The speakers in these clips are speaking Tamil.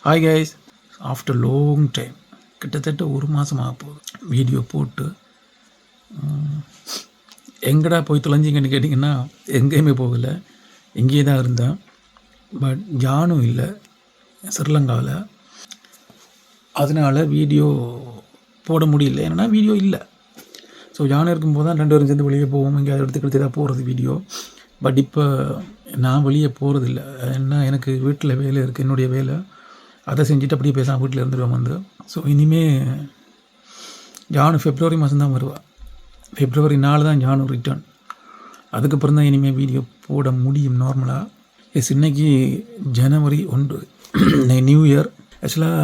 Hi guys, after long time கிட்டத்தட்ட ஒரு மாதம் ஆக போகுது வீடியோ போட்டு. எங்கடா போய் தொலைஞ்சிங்கன்னு கேட்டிங்கன்னா எங்கேயுமே போகலை, இங்கேயே தான் இருந்தேன். பட் ஜானும் இல்லை ஸ்ரீலங்காவில், அதனால் வீடியோ போட முடியல. ஏன்னா வீடியோ இல்லை. ஸோ ஜானு இருக்கும்போது தான் 2 பேரும் சேர்ந்து வெளியே போவோம், எங்கேயாவது எடுத்துக்கிட்டு தான் போகிறது வீடியோ. பட் இப்போ நான் வெளியே போகிறதில்ல. ஏன்னா எனக்கு வீட்டில் வேலை இருக்குது, என்னுடைய வேலை. அதை செஞ்சுட்டு அப்படியே பேசாமல் வீட்டில் இருந்துடுவேன் வந்து. ஸோ இனிமேல் ஜானு February மாதம் தான் வருவாள். February 4 தான் ஜானு ரிட்டர்ன். அதுக்கப்புறம் தான் இனிமேல் வீடியோ போட முடியும் நார்மலாக. இன்னைக்கு January 1 நியூ இயர். ஆக்சுவலாக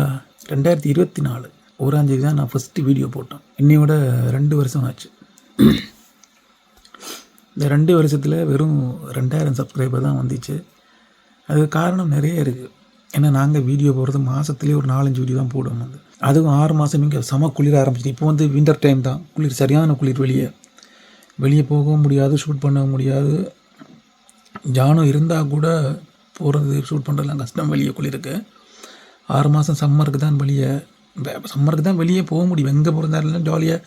2024 1ஆம் தேதி தான் நான் ஃபஸ்ட்டு வீடியோ போட்டேன். இன்னையோட 2 வருஷம் ஆச்சு. இந்த 2 வருஷத்தில் வெறும் 2000 சப்ஸ்கிரைபர் தான் வந்துச்சு. அதுக்கு காரணம் நிறைய இருக்குது. ஏன்னா நாங்கள் வீடியோ போடுறது மாதத்துலேயே ஒரு 4-5 வீடியோ தான் போடுவோம் வந்து. அதுவும் 6 மாதம் இங்கே செம குளிர ஆரம்பிச்சிது. இப்போ வந்து வின்டர் டைம் தான், குளிர் சரியான குளிர். வெளியே போகவும் முடியாது, ஷூட் பண்ணவும் முடியாது. ஜானும் இருந்தால் கூட போகிறது ஷூட் பண்ணுறதுலாம் கஷ்டம் வெளியே குளிருக்கு. 6 மாதம் சம்மருக்கு தான் வெளியே போக முடியும். எங்கே போகிறதாலும் ஜாலியாக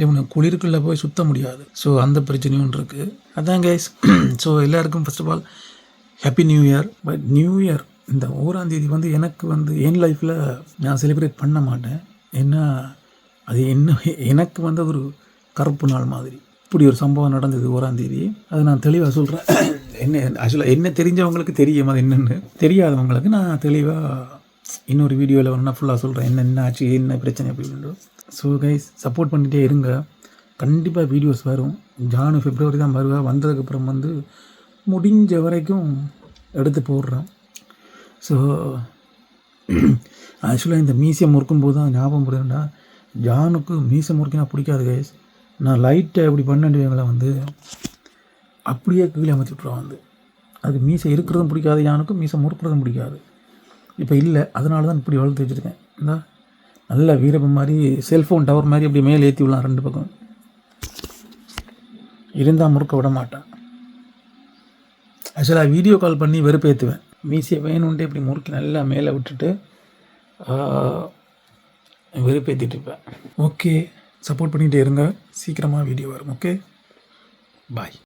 இவனை குளிருக்குள்ளே போய் சுற்ற முடியாது. ஸோ அந்த பிரச்சனையும் இருக்குது. அதான் கைஸ். ஸோ எல்லாருக்கும் first of all happy new year. But new year இந்த 1ஆம் தேதி வந்து எனக்கு வந்து என் லைஃப்பில் நான் செலிப்ரேட் பண்ண மாட்டேன். ஏன்னா அது எனக்கு வந்து ஒரு கருப்பு நாள் மாதிரி. இப்படி ஒரு சம்பவம் நடந்தது 1ஆம் தேதி. அது நான் தெளிவாக சொல்கிறேன். ஆக்சுவலாக என்ன தெரிஞ்சவங்களுக்கு தெரியும், அது என்னென்னு. தெரியாதவங்களுக்கு நான் தெளிவாக இன்னொரு வீடியோவில் வேணால் ஃபுல்லாக சொல்கிறேன், என்ன ஆச்சு, என்ன பிரச்சனை அப்படின்னு. ஸோ கைஸ், சப்போர்ட் பண்ணிகிட்டே இருங்க. கண்டிப்பாக வீடியோஸ் வரும். ஜானு February தான் வருவேன். வந்ததுக்கப்புறம் வந்து முடிஞ்ச வரைக்கும் எடுத்து போடுறேன். ஸோ ஆக்சுவலாக இந்த மீசை முறுக்கும்போது தான் ஞாபகம் போடுறேன்டா, ஜானுக்கு மீசை முறுக்கினா பிடிக்காது கைஸ். நான் லைட்டை எப்படி பண்ணவேங்களை வந்து அப்படியே கீழே அமைச்சுட்ருவேன் வந்து. அதுக்கு மீசை இருக்கிறதும் பிடிக்காது, ஜானுக்கும் மீசை முறுக்கிறதும் பிடிக்காது. இப்போ இல்லை, அதனால தான் இப்படி வளர்த்து வச்சுருக்கேன். இந்த நல்ல வீரப்பம் மாதிரி செல்ஃபோன் டவர் மாதிரி அப்படி மேலே ஏற்றி விடலாம் 2 பக்கம். இருந்தால் முறுக்க விட மாட்டேன். ஆக்சுவலாக வீடியோ கால் பண்ணி வெறுப்பேற்றுவேன். மீசையை வேணுன்ட்டு இப்படி முறுக்கி நல்லா மேலே விட்டுட்டு வெறுப்பேற்றிட்டு இருப்பேன். ஓகே, சப்போர்ட் பண்ணிகிட்டே இருங்க. சீக்கிரமாக வீடியோ வரும். ஓகே, பாய்.